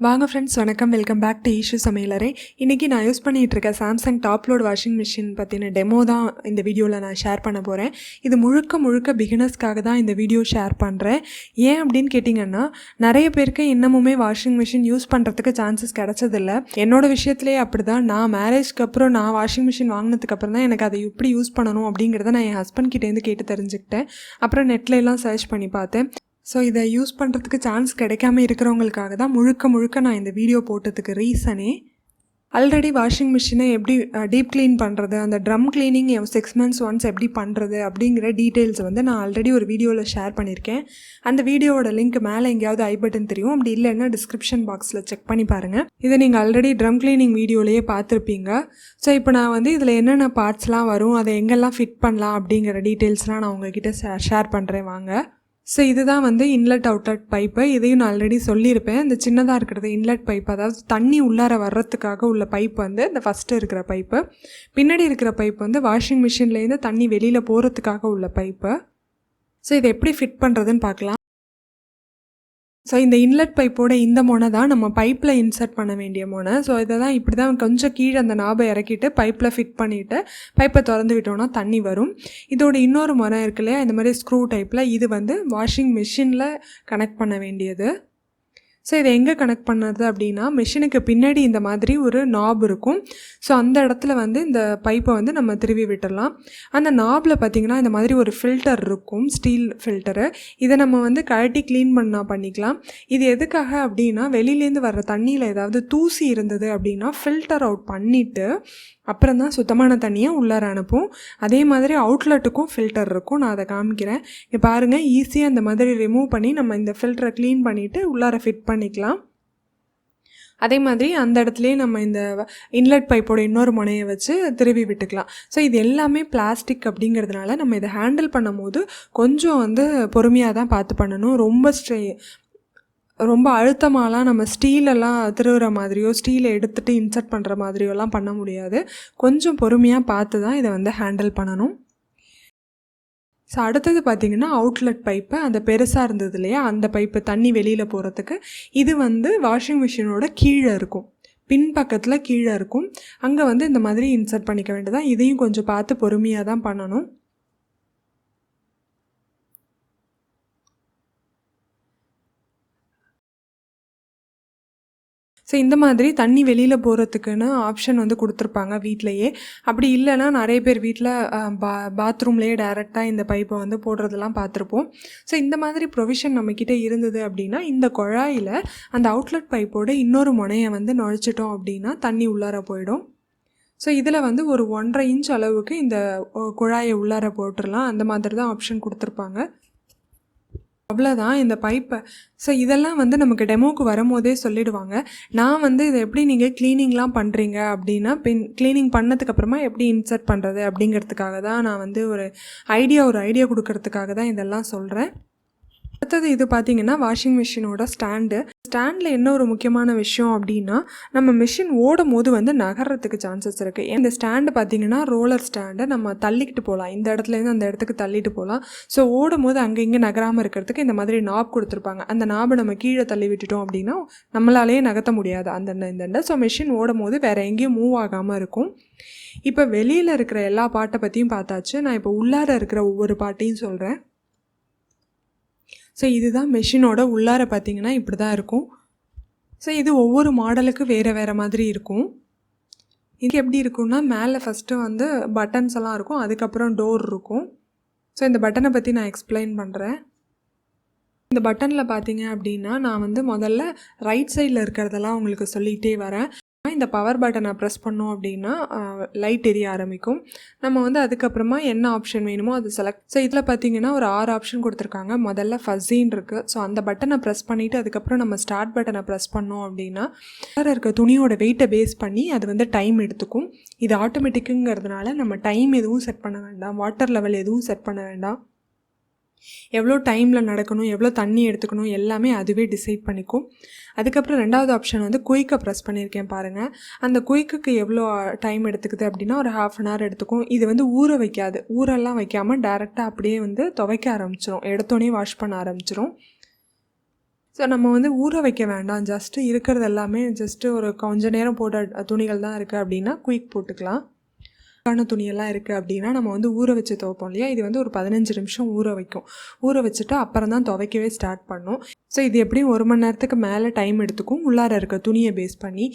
வாங்க ஃப்ரெண்ட்ஸ், வணக்கம். Welcome back to Eshu சமையலறை. இன்றைக்கி நான் யூஸ் பண்ணிகிட்டு இருக்க Samsung top load washing machine பற்றின டெமோ தான் இந்த வீடியோவில் நான் ஷேர் பண்ண போகிறேன். இது முழுக்க பிகினர்ஸ்க்காக தான் இந்த வீடியோ ஷேர் பண்ணுறேன். ஏன் அப்படின்னு கேட்டிங்கன்னா, நிறைய பேருக்கு இன்னமுமே வாஷிங் மிஷின் யூஸ் பண்ணுறதுக்கு சான்சஸ் கிடச்சதில்ல. என்னோடய விஷயத்துலேயே அப்படி தான். நான் மேரேஜ்க்கு அப்புறம் நான் வாஷிங் மிஷின் வாங்கினதுக்கப்புறம் தான் எனக்கு அதை எப்படி யூஸ் பண்ணணும் அப்படிங்கிறத நான் என் ஹஸ்பண்ட் கிட்டேருந்து கேட்டு தெரிஞ்சுக்கிட்டேன். அப்புறம் நெட்டில் எல்லாம் சர்ச் பண்ணி பார்த்தேன். ஸோ இதை யூஸ் பண்ணுறதுக்கு சான்ஸ் கிடைக்காம இருக்கிறவங்களுக்காக தான் முழுக்க நான் இந்த வீடியோ போட்டதுக்கு ரீசனே. ஆல்ரெடி வாஷிங் மிஷினை எப்படி டீப் க்ளீன் பண்ணுறது, அந்த ட்ரம் க்ளீனிங் 6 months ஒன்ஸ் எப்படி பண்ணுறது அப்படிங்கிற டீட்டெயில்ஸ் வந்து நான் ஆல்ரெடி ஒரு வீடியோவில் ஷேர் பண்ணியிருக்கேன். அந்த வீடியோவோட லிங்க் மேலே எங்கேயாவது ஐ பட்டன் தெரியும், அப்படி இல்லைன்னா டிஸ்கிரிப்ஷன் பாக்ஸில் செக் பண்ணி பாருங்கள். இதை நீங்கள் ஆல்ரெடி ட்ரம் க்ளீனிங் வீடியோலேயே பார்த்துருப்பீங்க. ஸோ இப்போ நான் வந்து இதில் என்னென்ன பார்ட்ஸ்லாம் வரும், அதை எங்கெல்லாம் ஃபிட் பண்ணலாம் அப்படிங்கிற டீட்டெயில்ஸ்லாம் நான் உங்ககிட்ட ஷேர் பண்ணுறேன் வாங்க. ஸோ இதுதான் வந்து இன்லெட் அவுட்லெட் பைப்பு. இதையும் நான் ஆல்ரெடி சொல்லியிருப்பேன். இந்த சின்னதாக இருக்கிறது இன்லெட் பைப், அதாவது தண்ணி உள்ளார வர்றதுக்காக உள்ள பைப் வந்து இந்த ஃபஸ்ட்டு இருக்கிற பைப்பு. பின்னாடி இருக்கிற பைப் வந்து வாஷிங் மிஷின்லேருந்து தண்ணி வெளியில் போகிறதுக்காக உள்ள பைப்பு. ஸோ இதை எப்படி ஃபிட் பண்ணுறதுன்னு பார்க்கலாம். ஸோ இந்த இன்லெட் பைப்போட இந்த முனை தான் நம்ம பைப்பில் இன்சர்ட் பண்ண வேண்டிய முனை. ஸோ இதை தான் இப்படி தான் கொஞ்சம் கீழே அந்த நாபை இறக்கிட்டு பைப்பில் ஃபிட் பண்ணிவிட்டு பைப்பை திறந்து விட்டோன்னா தண்ணி வரும். இதோட இன்னொரு முனை இருக்கு இல்லையா, இந்த மாதிரி ஸ்க்ரூ டைப்பில், இது வந்து வாஷிங் மிஷினில் கனெக்ட் பண்ண வேண்டியது. ஸோ இதை எங்கே கனெக்ட் பண்ணுறது அப்படின்னா, மிஷினுக்கு பின்னாடி இந்த மாதிரி ஒரு நாப் இருக்கும். ஸோ அந்த இடத்துல வந்து இந்த பைப்பை வந்து நம்ம திருவி விட்டுடலாம். அந்த நாபில் பார்த்திங்கன்னா இந்த மாதிரி ஒரு ஃபில்டர் இருக்கும், ஸ்டீல் ஃபில்டரு. இதை நம்ம வந்து கழட்டி க்ளீன் பண்ணிக்கலாம். இது எதுக்காக அப்படின்னா, வெளியிலேருந்து வர்ற தண்ணியில் ஏதாவது தூசி இருந்தது அப்படின்னா ஃபில்டர் அவுட் பண்ணிவிட்டு அப்புறம் தான் சுத்தமான தண்ணியை உள்ளார அனுப்பும். அதே மாதிரி அவுட்லெட்டுக்கும் ஃபில்டர் இருக்கும். நான் அதை காமிக்கிறேன். இங்கே பாருங்கள், ஈஸியாக அந்த மாதிரி ரிமூவ் பண்ணி நம்ம இந்த ஃபில்டரை க்ளீன் பண்ணிவிட்டு உள்ளார ஃபிட் பண்ணிக்கலாம். அதே மாதிரி அந்த இடத்துலையே நம்ம இந்த இன்லெட் பைப்போட இன்னொரு முனையை வச்சு திருவி விட்டுக்கலாம். ஸோ இது எல்லாமே பிளாஸ்டிக் அப்படிங்கிறதுனால நம்ம இதை ஹேண்டில் பண்ணும் போது கொஞ்சம் வந்து பொறுமையாக தான் பார்த்து பண்ணணும். ரொம்ப அழுத்தமாலாம் நம்ம ஸ்டீலெல்லாம் திருவுற மாதிரியோ ஸ்டீலை எடுத்துகிட்டு இன்சர்ட் பண்ணுற மாதிரியோலாம் பண்ண முடியாது. கொஞ்சம் பொறுமையாக பார்த்து தான் இதை வந்து ஹேண்டில் பண்ணணும். ஸோ அடுத்தது பார்த்திங்கன்னா அவுட்லெட் பைப்பு, அந்த பெருசாக இருந்தது இல்லையா, அந்த பைப்பு தண்ணி வெளியில் போகிறதுக்கு. இது வந்து வாஷிங் மிஷினோட கீழே இருக்கும், பின்பக்கத்தில் கீழே இருக்கும். அங்கே வந்து இந்த மாதிரி இன்சர்ட் பண்ணிக்க வேண்டியதான். இதையும் கொஞ்சம் பார்த்து பொறுமையாக தான் பண்ணணும். ஸோ இந்த மாதிரி தண்ணி வெளியில் போகிறதுக்குன்னு ஆப்ஷன் வந்து கொடுத்துருப்பாங்க வீட்டிலையே. அப்படி இல்லைன்னா நிறைய பேர் வீட்டில் பாத்ரூம்லேயே டைரெக்டாக இந்த பைப்பை வந்து போடுறதெல்லாம் பார்த்துருப்போம். ஸோ இந்த மாதிரி ப்ரொவிஷன் நம்மக்கிட்ட இருந்தது அப்படின்னா, இந்த குழாயில் அந்த அவுட்லெட் பைப்போட இன்னொரு முனையை வந்து நுழைச்சிட்டோம் அப்படின்னா தண்ணி உள்ளார போயிடும். ஸோ இதில் வந்து ஒரு 1.5 inch அளவுக்கு இந்த குழாயை உள்ளார போட்டுடலாம். அந்த மாதிரி தான் ஆப்ஷன் கொடுத்துருப்பாங்க. அவ்வளோதான் இந்த பைப்பை. ஸோ இதெல்லாம் வந்து நமக்கு டெமோவுக்கு வரும்போதே சொல்லிவிடுவாங்க. நான் வந்து இதை எப்படி நீங்கள் க்ளீனிங்லாம் பண்ணுறீங்க அப்படின்னா, க்ளீனிங் பண்ணதுக்கப்புறமா எப்படி இன்சர்ட் பண்ணுறது அப்படிங்கிறதுக்காக தான் நான் வந்து ஒரு ஐடியா கொடுக்கறதுக்காக தான் இதெல்லாம் சொல்கிறேன். அடுத்தது இது பார்த்திங்கன்னா வாஷிங் மிஷினோட ஸ்டாண்டில் என்ன ஒரு முக்கியமான விஷயம் அப்படின்னா, நம்ம மிஷின் ஓடும் போது வந்து நகர்றதுக்கு சான்சஸ் இருக்குது. இந்த ஸ்டாண்டு பார்த்திங்கன்னா ரோலர் ஸ்டாண்டை நம்ம தள்ளிக்கிட்டு போகலாம், இந்த இடத்துலேருந்து அந்த இடத்துக்கு தள்ளிட்டு போகலாம். ஸோ ஓடும் போது அங்கே இங்கே நகராமல் இருக்கிறதுக்கு இந்த மாதிரி நாப் கொடுத்துருப்பாங்க. அந்த நாபை நம்ம கீழே தள்ளி விட்டுட்டோம் அப்படின்னா நம்மளாலேயே நகர்த்த முடியாது அந்தண்ட. ஸோ மிஷின் ஓடும் போது வேறு எங்கேயும் மூவ் ஆகாமல் இருக்கும். இப்போ வெளியில் இருக்கிற எல்லா பாட்டை பற்றியும் பார்த்தாச்சு. நான் இப்போ உள்ளார இருக்கிற ஒவ்வொரு பாட்டையும் சொல்கிறேன். ஸோ இதுதான் மெஷினோட உள்ளார பார்த்திங்கன்னா இப்படி தான் இருக்கும். ஸோ இது ஒவ்வொரு மாடலுக்கு வேறு மாதிரி இருக்கும். இது எப்படி இருக்குன்னா, மேலே ஃபஸ்ட்டு வந்து பட்டன்ஸ் எல்லாம் இருக்கும், அதுக்கப்புறம் டோர் இருக்கும். ஸோ இந்த பட்டனை பற்றி நான் எக்ஸ்பிளைன் பண்ணுறேன். இந்த பட்டனில் பார்த்தீங்க அப்படின்னா, நான் வந்து முதல்ல ரைட் சைடில் இருக்கிறதெல்லாம் உங்களுக்கு சொல்லிகிட்டே வரேன். இந்த பவர் பட்டனை ப்ரெஸ் பண்ணோம் அப்படின்னா லைட் எரிய ஆரம்பிக்கும். நம்ம வந்து அதுக்கப்புறமா என்ன ஆப்ஷன் வேணுமோ அது செலக்ட். ஸோ இதில் பார்த்திங்கன்னா ஒரு 6 ஆப்ஷன் கொடுத்துருக்காங்க. முதல்ல ஃபஸ்ஸின்னு இருக்குது. ஸோ அந்த பட்டனை ப்ரெஸ் பண்ணிவிட்டு அதுக்கப்புறம் நம்ம ஸ்டார்ட் பட்டனை ப்ரெஸ் பண்ணோம் அப்படின்னா வேறு இருக்க துணியோட வெயிட்டை பேஸ் பண்ணி அது வந்து டைம் எடுத்துக்கும். இது ஆட்டோமேட்டிக்குங்கிறதுனால நம்ம டைம் எதுவும் செட் பண்ண வேண்டாம், வாட்டர் லெவல் எதுவும் செட் பண்ண வேண்டாம். எவ்வளோ டைமில் நடக்கணும், எவ்வளோ தண்ணி எடுத்துக்கணும் எல்லாமே அதுவே டிசைட் பண்ணிக்கும். அதுக்கப்புறம் 2வது ஆப்ஷன் வந்து குயிக்கை ப்ரெஸ் பண்ணியிருக்கேன் பாருங்கள். அந்த குயிக்குக்கு எவ்வளோ டைம் எடுத்துக்குது அப்படின்னா ஒரு 1/2 an hour எடுத்துக்கும். இது வந்து ஊரெல்லாம் வைக்காமல் டேரெக்டாக அப்படியே வந்து துவைக்க ஆரம்பிச்சிடும், எடுத்தோடனே வாஷ் பண்ண ஆரம்பிச்சிடும். ஸோ நம்ம வந்து ஊற வைக்க வேண்டாம், ஜஸ்ட்டு இருக்கிறது எல்லாமே ஜஸ்ட்டு ஒரு கொஞ்ச நேரம் போட்ட துணிகள் தான் இருக்குது அப்படின்னா குயிக் போட்டுக்கலாம். துணியெல்லாம் இருக்குது அப்படின்னா நம்ம வந்து ஊற வச்சு துவைப்போம் இல்லையா, இது வந்து ஒரு 15 நிமிஷம் ஊற வைக்கும். ஊற வச்சுட்டு அப்புறம் தான் துவைக்கவே ஸ்டார்ட் பண்ணும். ஸோ இது எப்படியும் 1 மணி நேரத்துக்கு மேலே டைம் எடுத்துக்கும் உள்ளார இருக்க துணியை பேஸ் பண்ணி.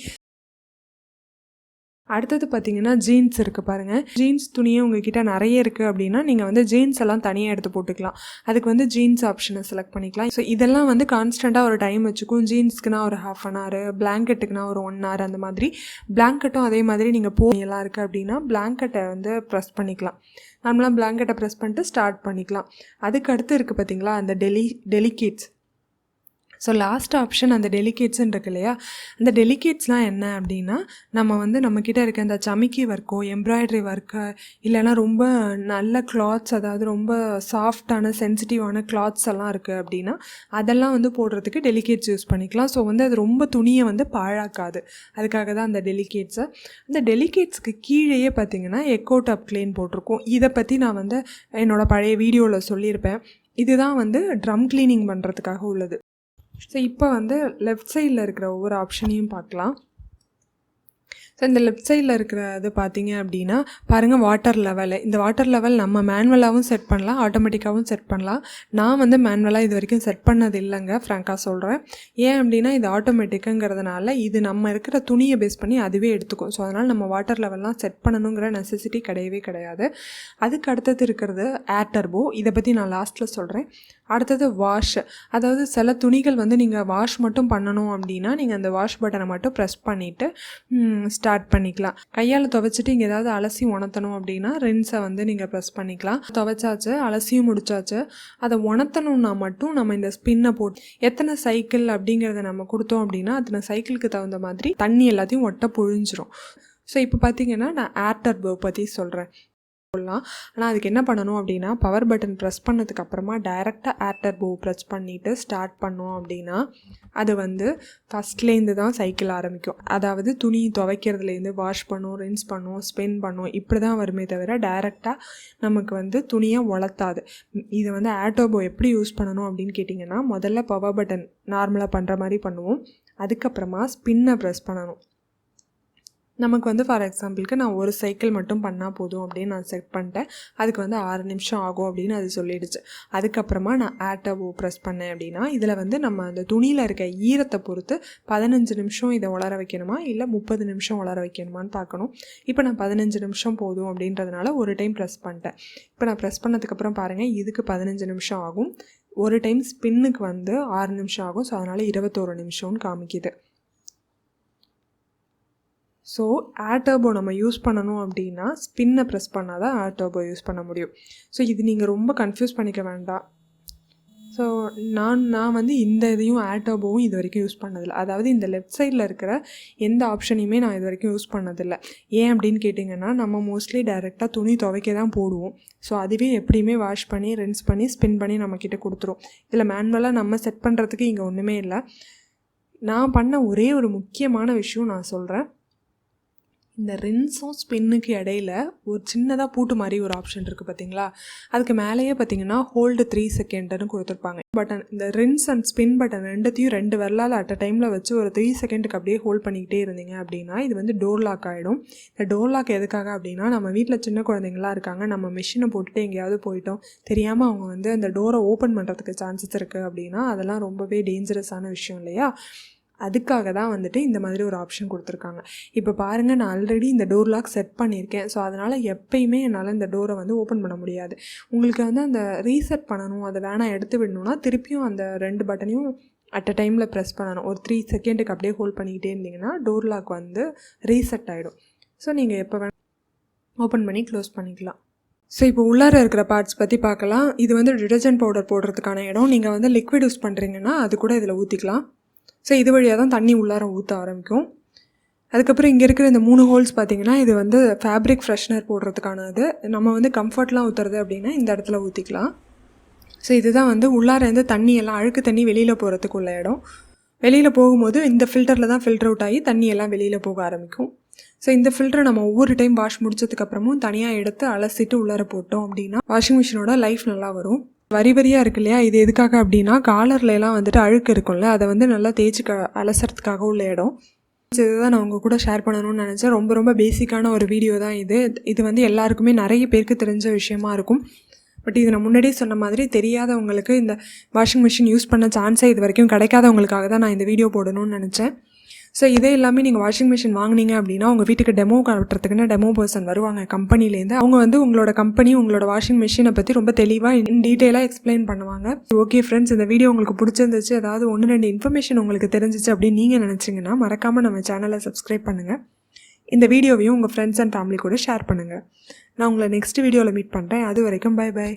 அடுத்தது பார்த்திங்கன்னா ஜீன்ஸ் இருக்குது பாருங்கள். ஜீன்ஸ் துணியே உங்ககிட்ட நிறைய இருக்குது அப்படின்னா நீங்கள் வந்து ஜீன்ஸ் எல்லாம் தனியாக எடுத்து போட்டுக்கலாம். அதுக்கு வந்து ஜீன்ஸ் ஆப்ஷனை செலக்ட் பண்ணிக்கலாம். ஸோ இதெல்லாம் வந்து கான்ஸ்டண்ட்டாக ஒரு டைம் வச்சுக்கும். ஜீன்ஸ்க்குனா ஒரு 1/2 hour, பிளாங்கெட்டுக்குனா ஒரு 1 hour அந்த மாதிரி. பிளாங்கெட்டும் அதே மாதிரி நீங்கள் எல்லாம் இருக்குது அப்படின்னா பிளாங்கெட்டை வந்து ப்ரெஸ் பண்ணிக்கலாம். நார்மலாக பிளாங்கெட்டை ப்ரெஸ் பண்ணிட்டு ஸ்டார்ட் பண்ணிக்கலாம். அதுக்கு அடுத்து இருக்குது பார்த்திங்களா அந்த டெலிகேட்ஸ். ஸோ லாஸ்ட் ஆப்ஷன் அந்த டெலிகேட்ஸ்ன்னு இருக்கு இல்லையா, அந்த டெலிகேட்ஸ்லாம் என்ன அப்படின்னா நம்ம வந்து நம்மக்கிட்ட இருக்க அந்த சமிக்கி ஒர்க்கோ எம்ப்ராய்டரி ஒர்க்கு இல்லைனா ரொம்ப நல்ல கிளாத்ஸ், அதாவது ரொம்ப சாஃப்டான சென்சிட்டிவான கிளாத்ஸ் எல்லாம் இருக்குது அப்படின்னா அதெல்லாம் வந்து போடுறதுக்கு டெலிகேட்ஸ் யூஸ் பண்ணிக்கலாம். ஸோ வந்து அது ரொம்ப துணியை வந்து பாழாக்காது, அதுக்காக தான் அந்த டெலிகேட்ஸை. அந்த டெலிகேட்ஸ்க்கு கீழேயே பார்த்திங்கன்னா எக்கோ டாப் க்ளீன் போட்டிருக்கோம். இதை பற்றி நான் வந்து என்னோடய பழைய வீடியோவில் சொல்லியிருப்பேன். இதுதான் வந்து ட்ரம் க்ளீனிங் பண்ணுறதுக்காக உள்ளது. ஸோ இப்போ வந்து லெஃப்ட் சைடில் இருக்கிற ஒவ்வொரு ஆப்ஷனையும் பார்க்கலாம். ஸோ இந்த லெஃப்ட் சைடில் இருக்கிறது பார்த்தீங்க அப்படின்னா பாருங்கள் வாட்டர் லெவலு. இந்த வாட்டர் லெவல் நம்ம மேனுவலாகவும் செட் பண்ணலாம், ஆட்டோமேட்டிக்காகவும் செட் பண்ணலாம். நான் வந்து மேனுவலாக இது வரைக்கும் செட் பண்ணது இல்லைங்க, ஃப்ராங்காக சொல்கிறேன். ஏன் அப்படின்னா இது ஆட்டோமேட்டிக்குங்கிறதுனால இது நம்ம இருக்கிற துணியை பேஸ் பண்ணி அதுவே எடுத்துக்கும். ஸோ அதனால் நம்ம வாட்டர் லெவல்லாம் செட் பண்ணணுங்கிற நெசசிட்டி கிடையவே கிடையாது. அதுக்கு அடுத்தது இருக்கிறது ஏர் டர்போ. இதை பற்றி நான் லாஸ்ட்டில் சொல்கிறேன். அடுத்தது வாஷ். அதாவது சில துணிகள் வந்து நீங்கள் வாஷ் மட்டும் பண்ணணும் அப்படின்னா நீங்கள் அந்த வாஷ் பட்டனை மட்டும் ப்ரெஸ் பண்ணிவிட்டு ஸ்டார்ட் பண்ணிக்கலாம். கையால் துவைச்சிட்டு இங்கே ஏதாவது அலசி உணர்த்தணும் அப்படின்னா ரின்ஸை வந்து நீங்கள் ப்ரெஸ் பண்ணிக்கலாம். துவைச்சாச்சு, அலசியும் முடிச்சாச்சு. அதை உணர்த்தணுன்னா மட்டும் நம்ம இந்த ஸ்பின்னை போட்டு எத்தனை சைக்கிள் அப்படிங்கிறத நம்ம கொடுத்தோம் அப்படின்னா அத்தனை சைக்கிளுக்கு தகுந்த மாதிரி தண்ணி எல்லாத்தையும் ஒட்ட புழிஞ்சிரும். ஸோ இப்போ பார்த்தீங்கன்னா நான் ஏர் டர்போ பற்றி சொல்கிறேன். ஆனால் அதுக்கு என்ன பண்ணணும் அப்படின்னா பவர் பட்டன் ப்ரெஸ் பண்ணதுக்கு அப்புறமா டைரெக்டாக ஏர் டர்போ ப்ரெஸ் பண்ணிவிட்டு ஸ்டார்ட் பண்ணோம் அப்படின்னா அது வந்து ஃபஸ்ட்லேருந்து தான் சைக்கிள் ஆரம்பிக்கும். அதாவது துணி துவைக்கிறதுலேருந்து வாஷ் பண்ணும், ரின்ஸ் பண்ணும், ஸ்பின் பண்ணும், இப்படி தான் வருமே தவிர டைரெக்டாக நமக்கு வந்து துணியை உலர்த்தாது. இதை வந்து ஏர் டர்போ எப்படி யூஸ் பண்ணணும் அப்படின்னு கேட்டிங்கன்னா முதல்ல பவர் பட்டன் நார்மலாக பண்ணுற மாதிரி பண்ணுவோம். அதுக்கப்புறமா ஸ்பின்னை ப்ரெஸ் பண்ணணும். நமக்கு வந்து ஃபார் எக்ஸாம்பிளுக்கு நான் ஒரு சைக்கிள் மட்டும் பண்ணால் போதும் அப்படின்னு நான் செட் பண்ணிட்டேன். அதுக்கு வந்து 6 நிமிஷம் ஆகும் அப்படின்னு அது சொல்லிடுச்சு. அதுக்கப்புறமா நான் ஏர் டர்போ ப்ரெஸ் பண்ணேன் அப்படின்னா இதில் வந்து நம்ம அந்த துணியில் இருக்க ஈரத்தை பொறுத்து 15 நிமிஷம் இதை உலர வைக்கணுமா இல்லை 30 நிமிஷம் உலர வைக்கணுமான்னு பார்க்கணும். இப்போ நான் 15 நிமிஷம் போதும் அப்படின்றதுனால ஒரு டைம் ப்ரெஸ் பண்ணிட்டேன். இப்போ நான் ப்ரெஸ் பண்ணதுக்கப்புறம் பாருங்கள் இதுக்கு 15 நிமிஷம் ஆகும். ஒரு டைம் ஸ்பின்னுக்கு வந்து 6 நிமிஷம் ஆகும். ஸோ அதனால் 21 நிமிஷம்னு காமிக்குது. ஸோ ஏர் டர்போ நம்ம யூஸ் பண்ணணும் அப்படின்னா ஸ்பின்னை ப்ரெஸ் பண்ணால் தான் ஏர் டர்போ யூஸ் பண்ண முடியும். ஸோ இது நீங்கள் ரொம்ப கன்ஃபியூஸ் பண்ணிக்க வேண்டாம். ஸோ நான் வந்து இந்த இதையும் ஏர் டர்போவும் இது வரைக்கும் யூஸ் பண்ணதில்லை. அதாவது இந்த லெஃப்ட் சைடில் இருக்கிற எந்த ஆப்ஷனையுமே நான் இது வரைக்கும் யூஸ் பண்ணதில்லை. ஏன் அப்படின்னு கேட்டிங்கன்னா நம்ம மோஸ்ட்லி டைரெக்டாக துணி துவைக்க தான் போடுவோம். ஸோ அதுவே எப்படியுமே வாஷ் பண்ணி ரின்ஸ் பண்ணி ஸ்பின் பண்ணி நம்மக்கிட்ட கொடுத்துரும். இதில் மேனுவலாக நம்ம செட் பண்ணுறதுக்கு இங்கே ஒன்றுமே இல்லை. நான் பண்ண ஒரே ஒரு முக்கியமான விஷயம் நான் சொல்கிறேன். இந்த ரின்ஸும் ஸ்பின்னுக்கு இடையில ஒரு சின்னதாக பூட்டு மாதிரி ஒரு ஆப்ஷன் இருக்குது பார்த்தீங்களா, அதுக்கு மேலேயே பார்த்தீங்கன்னா ஹோல்டு 3 செகண்டுன்னு கொடுத்துருப்பாங்க. பட்டன் இந்த ரின்ஸ் அண்ட் ஸ்பின் பட்டன் ரெண்டுத்தையும் 2 விரலால் அட் அ டைமில் வச்சு ஒரு 3 செகண்டுக்கு அப்படியே ஹோல்ட் பண்ணிக்கிட்டே இருந்தீங்க அப்படின்னா இது வந்து டோர் லாக் ஆகிடும். இந்த டோர் லாக் எதுக்காக அப்படின்னா நம்ம வீட்டில் சின்ன குழந்தைங்களாம் இருக்காங்க, நம்ம மிஷினை போட்டுட்டு எங்கேயாவது போயிட்டோம் தெரியாமல் அவங்க வந்து அந்த டோரை ஓப்பன் பண்ணுறதுக்கு சான்சஸ் இருக்குது அப்படின்னா அதெல்லாம் ரொம்பவே டேஞ்சரஸான விஷயம் இல்லையா. அதுக்காக தான் வந்துட்டு இந்த மாதிரி ஒரு ஆப்ஷன் கொடுத்துருக்காங்க. இப்போ பாருங்கள் நான் ஆல்ரெடி இந்த டோர் லாக் செட் பண்ணியிருக்கேன். ஸோ அதனால் எப்பயுமே என்னால் இந்த டோரை வந்து ஓப்பன் பண்ண முடியாது. உங்களுக்கு வந்து அந்த ரீசெட் பண்ணணும், அதை வேணாம் எடுத்து விடணும்னா திருப்பியும் அந்த 2 பட்டனையும் அட் அ டைமில் ப்ரெஸ் பண்ணணும். ஒரு 3 செகண்டுக்கு அப்படியே ஹோல்ட் பண்ணிக்கிட்டே இருந்தீங்கன்னா டோர் லாக் வந்து ரீசெட் ஆகிடும். ஸோ நீங்கள் எப்போ வேணால் ஓப்பன் பண்ணி க்ளோஸ் பண்ணிக்கலாம். ஸோ இப்போ உள்ளார இருக்கிற பார்ட்ஸ் பற்றி பார்க்கலாம். இது வந்து டிடர்ஜென்ட் பவுடர் போடுறதுக்கான இடம். நீங்கள் வந்து லிக்விட் யூஸ் பண்ணுறீங்கன்னா அது கூட இதில் ஊற்றிக்கலாம். ஸோ இது வழியாக தான் தண்ணி உள்ளார ஊற்ற ஆரம்பிக்கும். அதுக்கப்புறம் இங்கே இருக்கிற இந்த 3 ஹோல்ஸ் பார்த்திங்கன்னா இது வந்து ஃபேப்ரிக் ஃப்ரெஷ்னர் போடுறதுக்கானது. நம்ம வந்து கம்ஃபர்ட்லாம் ஊற்றுறது அப்படின்னா இந்த இடத்துல ஊற்றிக்கலாம். ஸோ இதுதான் வந்து உள்ளாரேருந்து தண்ணி எல்லாம் அழுக்கு தண்ணி வெளியில் போகிறதுக்கு உள்ள இடம். வெளியில் போகும்போது இந்த ஃபில்டரில் தான் ஃபில்டர் அவுட் ஆகி தண்ணி எல்லாம் வெளியில் போக ஆரம்பிக்கும். ஸோ இந்த ஃபில்டரை நம்ம ஒவ்வொரு டைம் வாஷ் முடிச்சதுக்கப்புறமும் தனியாக எடுத்து அலசிட்டு உள்ளார போட்டோம் அப்படின்னா வாஷிங் மிஷினோட லைஃப் நல்லா வரும். வரி வரியாக இருக்கு இல்லையா, இது எதுக்காக அப்படின்னா காலர்லாம் வந்துட்டு அழுக்கு இருக்கும்ல, அதை வந்து நல்லா தேய்ச்சி அலசறதுக்காக உள்ள இடம். இதுதான் நான் உங்கள் கூட ஷேர் பண்ணணும்னு நினச்சேன். ரொம்ப ரொம்ப பேசிக்கான ஒரு வீடியோ தான் இது. இது வந்து எல்லாருக்குமே நிறைய பேருக்கு தெரிஞ்ச விஷயமா இருக்கும். பட் இது நான் முன்னாடியே சொன்ன மாதிரி தெரியாதவங்களுக்கு, இந்த வாஷிங் மிஷின் யூஸ் பண்ண சான்ஸே இது வரைக்கும் கிடைக்காதவங்களுக்காக தான் நான் இந்த வீடியோ போடணும்னு நினச்சேன். ஸோ இதே எல்லாமே நீங்கள் வாஷிங் மிஷின் வாங்கினீங்க அப்படின்னா உங்கள் வீட்டுக்கு டெமோ காட்டுறதுக்குன்னு டெமோ பர்சன் வருவாங்க கம்பெனிலேருந்து. அவங்க வந்து உங்களோட கம்பெனி, உங்களோட வாஷிங் மிஷினை பற்றி ரொம்ப தெளிவாக டீட்டெயிலாக எக்ஸ்பிளைன் பண்ணுவாங்க. ஓகே ஃப்ரெண்ட்ஸ், இந்த வீடியோ உங்களுக்கு பிடிச்சிருந்துச்சு, ஏதாவது 1-2 இன்ஃபர்மேஷன் உங்களுக்கு தெரிஞ்சிச்சு அப்படின்னு நீங்கள் நினச்சிங்கன்னா மறக்காமல் நம்ம சேனலை சப்ஸ்கிரைப் பண்ணுங்கள். இந்த வீடியோவையும் உங்கள் ஃப்ரெண்ட்ஸ் அண்ட் ஃபேமிலி கூட ஷேர் பண்ணுங்கள். நான் உங்களை நெக்ஸ்ட் வீடியோவில் மீட் பண்ணுறேன். அது வரைக்கும் பை பை.